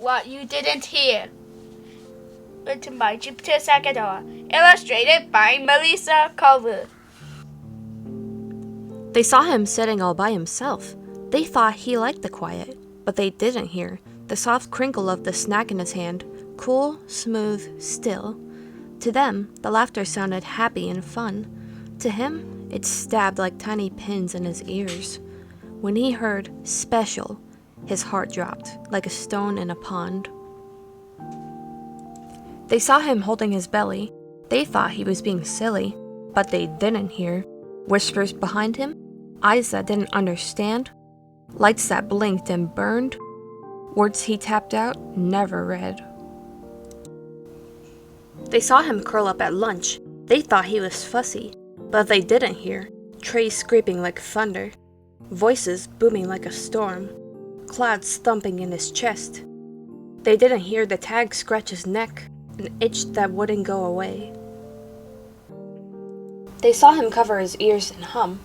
what you didn't hear. Written by Jupiter Sacadura. Illustrated by Melissa Culver. They saw him sitting all by himself. They thought he liked the quiet, but they didn't hear the soft crinkle of the snack in his hand, cool, smooth, still. To them, the laughter sounded happy and fun. To him, it stabbed like tiny pins in his ears. When he heard "special," his heart dropped like a stone in a pond. They saw him holding his belly. They thought he was being silly, but they didn't hear whispers behind him, eyes that didn't understand, lights that blinked and burned, words he tapped out, never read. They saw him curl up at lunch. They thought he was fussy, but they didn't hear trays scraping like thunder, voices booming like a storm, clouds thumping in his chest. They didn't hear the tag scratch his neck, an itch that wouldn't go away. They saw him cover his ears and hum.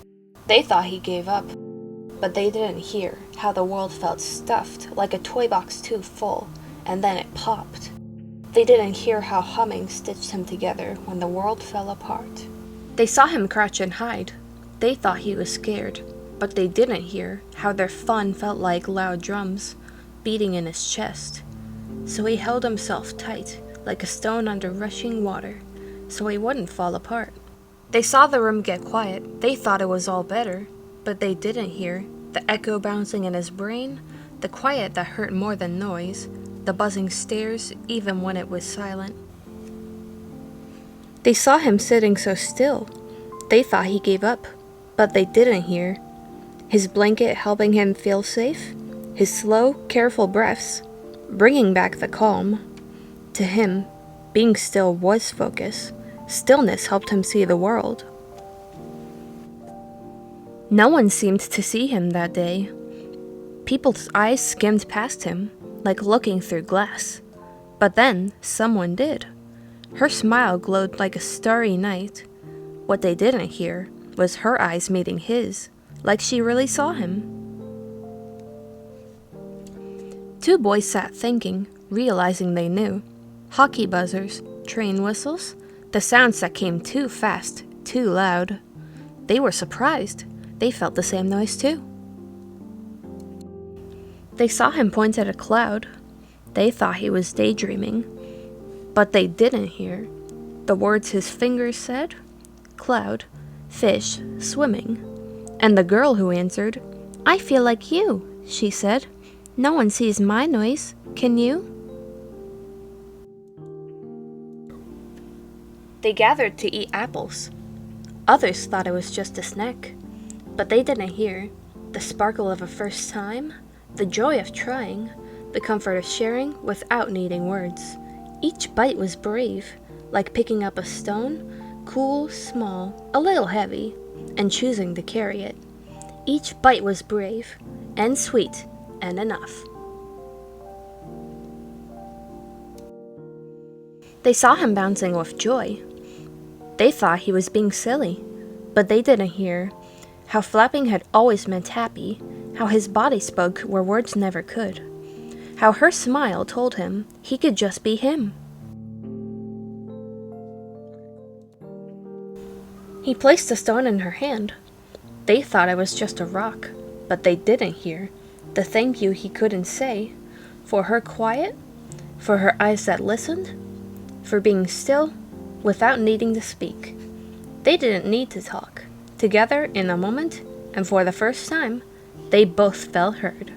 They thought he gave up, but they didn't hear how the world felt stuffed like a toy box too full, and then it popped. They didn't hear how humming stitched him together when the world fell apart. They saw him crouch and hide. They thought he was scared, but they didn't hear how their fun felt like loud drums beating in his chest. So he held himself tight like a stone under rushing water, so he wouldn't fall apart. They saw the room get quiet. They thought it was all better, but they didn't hear the echo bouncing in his brain, the quiet that hurt more than noise, the buzzing stares even when it was silent. They saw him sitting so still. They thought he gave up, but they didn't hear his blanket helping him feel safe, his slow, careful breaths bringing back the calm. To him, being still was focus. Stillness helped him see the world. No one seemed to see him that day. People's eyes skimmed past him, like looking through glass. But then, someone did. Her smile glowed like a starry night. What they didn't hear was her eyes meeting his, like she really saw him. Two boys sat thinking, realizing they knew. Hockey buzzers, train whistles, the sounds that came too fast, too loud. They were surprised. They felt the same noise too. They saw him point at a cloud. They thought he was daydreaming, but they didn't hear the words his fingers said. Cloud, fish, swimming. And the girl who answered, "I feel like you," she said. "No one sees my noise. Can you?" They gathered to eat apples. Others thought it was just a snack, but they didn't hear the sparkle of a first time, the joy of trying, the comfort of sharing without needing words. Each bite was brave, like picking up a stone, cool, small, a little heavy, and choosing to carry it. Each bite was brave, and sweet, and enough. They saw him bouncing with joy. They thought he was being silly, but they didn't hear how flapping had always meant happy, how his body spoke where words never could, how her smile told him he could just be him. He placed a stone in her hand. They thought it was just a rock, but they didn't hear the thank you he couldn't say, for her quiet, for her eyes that listened, for being still without needing to speak. They didn't need to talk. Together in a moment, and for the first time, they both felt heard.